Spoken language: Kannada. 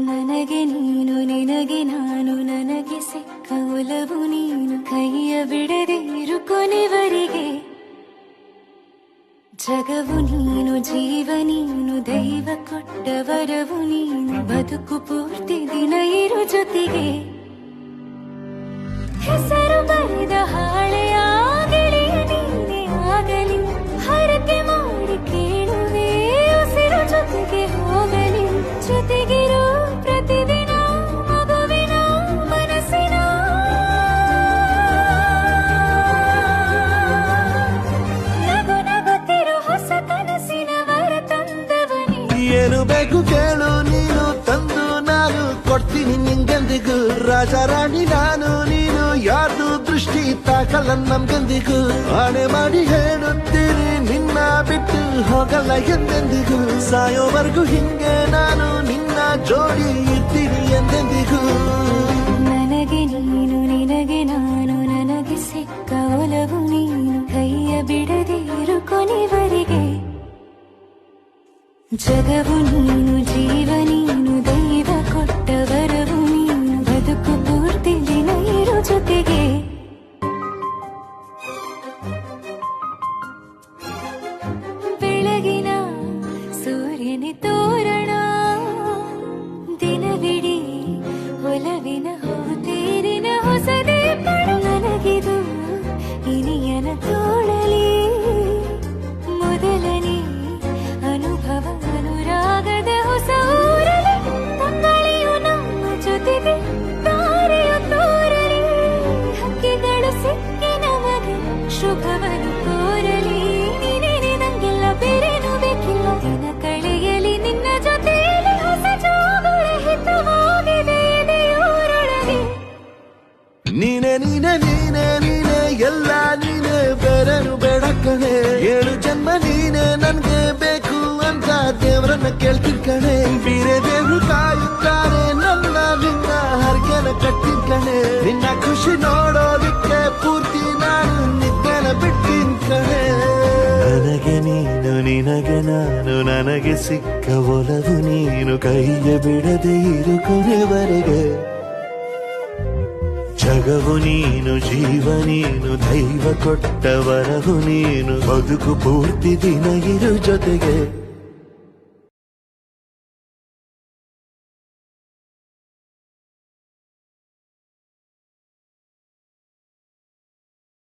ನನಗೆ ನೀನು ನಿನಗೆ ನಾನು ನನಗೆ ಸಿಕ್ಕ ಒಲವು ನೀನು ಕೈಯ ಬಿಡದೆ ಇರು ಕೊನೆವರೆಗೆ ಜಗವು ನೀನು ಜೀವ ನೀನು ದೈವ ಕೊಟ್ಟ ವರವು ನೀನು ಬದುಕು ಪೂರ್ತಿ ದಿನ ಇರು ಜೊತೆಗೆ ಹೆಸರು ಬರೆದ ಹಾಳೆಯ ಗೆಳೆಯ ನೀನೇ ಆಗಲಿ ಹರಕೆ ಮಾಡಿ ಕೇಳುವೆ ಉಸಿರು ಜೊತೆಗೆ ಹೋಗಲಿ ಜೊತೆಗಿರು ಪ್ರತಿದಿನ ಮಗುವಿನ ಮನಸ್ಸಿನ ನಗು ನಗುತ್ತಿರು ಹೊಸ ಕನಸಿನ ವರ ತಂದವನೇ ಏನು ಬೇಕು ಕೇಳು ನೀನು ತಂದು ನಾನು ಕೊಡ್ತೀನಿ ನಿಂಗೆಂದಿಗೂ ರಾಜ ರಾಣಿ ನಾನು ನೀನು ಯಾರ್ದು ದೃಷ್ಟಿ ತಾಕಲ್ಲ ನಮ್ಗೆಂದಿಗೂ ಆಣೆ ಮಾಡಿ ಹೇಳುತ್ತೀನಿ ನಿನ್ನ ಬಿಟ್ಟು ಹೋಗಲ್ಲ ಎಂದೆಂದಿಗೂ ಸಾಯೋವರೆಗೂ ಹಿಂಗೆ ನಾನು ನಿನ್ನ ಜೋಡಿ ಇರ್ತೀನಿ ಎಂದೆಂದಿಗೂ ನನಗೆ ನೀನು ನಿನಗೆ ನಾನು ನನಗೆ ಸಿಕ್ಕ ಒಲವು ನೀನು ಕೈಯ ಬಿಡದೆ ಇರು ಕೊನೆವರೆಗೆ ಜಗವು ನೀನು ಜೀವ ನೀನು ದೈವ ಕೊಟ್ಟ ವರವು ನೀನು ಬದುಕು ಪೂರ್ತಿ ದಿನ ಇರು ಜೊತೆಗೆ ಬೆಳಗಿನ ಸೂರ್ಯನೇ ತೋರಣ ದಿನವಿಡೀ ಒಲವಿನ ತೇರಿನ ಹೊಸದೇ ಪಡ ನನಗಿದು ಇನಿಯನ ತೋಳಲಿ ಮೊದಲನೇ ಅನುಭವ ಅನುರಾಗದ ಹೊಸ ಊರಲಿ ತಂಗಳಿಯು ನಮ್ಮ ಜೊತೆಗೆ ತಾರೆಯು ತೋರಲಿ ಹಕ್ಕಿಗಳು ಸಿಕ್ಕಿ ನಮಗೆ ಶುಭವನ್ನು ಕೋರಲಿ ನೀನೇನೆ ನಂಗೆಲ್ಲ ಬೇರೇನು ಬೇಕಿಲ್ಲ ದಿನ ಕಳೆಯಲಿ ನಿನ್ನ ಜೊತೆಯಲ್ಲಿ ಹೊಸ ಜೋಗುಳ ಹಿತವಾಗಿದೆ ಎದೆಯೂರೊಳಗೆ ನೀನೆ ನೀನೆ ನೀನೆ ನೀನೆ ಎಲ್ಲ ನೀನೆ ಬೇರೆನು ಬೇಡ ಕಣೆ ಏಳು ಜನ್ಮ ನೀನೆ ನನ್ಗೆ ಬೇಕು ಅಂತ ದೇವರನ್ನ ಕೇಳ್ತೀನಿ ಕಣೆ ಬೇರೆ ದೇವ್ರು ಕಾಯುತ್ತಾರೆ ನನ್ನ ನಿನ್ನ ಹರ್ಗೆನ ಕಟ್ಟಿನ ಕಣೆ ನಿನ್ನ ಖುಷಿ ನೋಡೋದಕ್ಕೆ ಪೂರ್ತಿ ನಾನು ನಿದ್ದೆನ ಬಿಟ್ಟಿನ ಕಣೆ ನನಗೆ ನೀನು ನಿನಗೆ ನಾನು ನನಗೆ ಸಿಕ್ಕ ಒಲವು ನೀನು ಕೈಯ ಬಿಡದೆ ಇರು ಕೊನೆವರೆಗೆ ಜಗವು ನೀನು ಜೀವ ನೀನು ದೈವ ಕೊಟ್ಟ ವರವು ನೀನು ಬದುಕು ಪೂರ್ತಿ ದಿನ ಇರು ಜೊತೆಗೆ